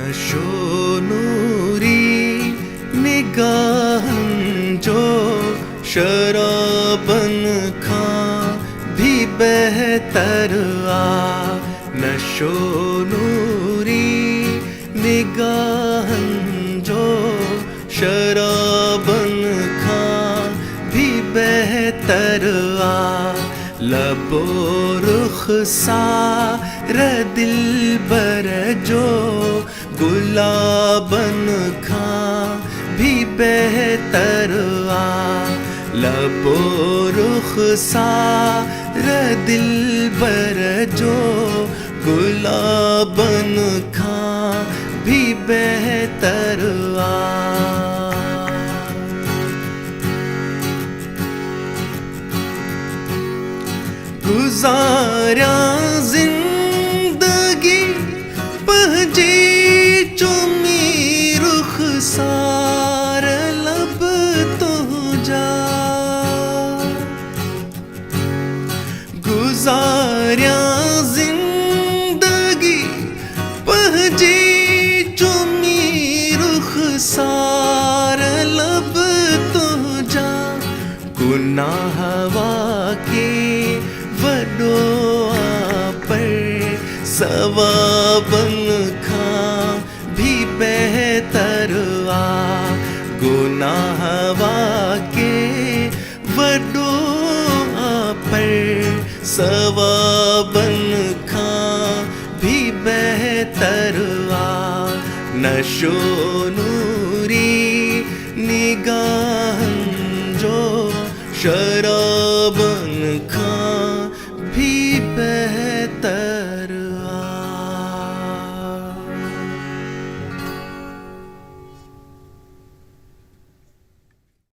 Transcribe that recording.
नशो नूरी निगाहन जो शराबन खां भी बेहतर आ। नशो नूरी निगाहन जो शराबन खां भी बेहतर आ। लबो रुखसार दिलबर जो गुलाबन खां भी बेहतर आ। लबो रुखसार दिलबर जो गुलाबन खां भी बेहतर आ। गुजारा जिंदगी पहजी चुमी रुखसार लब तो जा। गुजारा जिंदगी पहजी चुमी रुखसार लब तो जा। गुनाह वाके वडो पर सवाबन खां भी बेहतर आ। गुनाह वाके वडो पर सवाबन खां भी बेहतर आ। नशो नूरी निगाहन जो शराब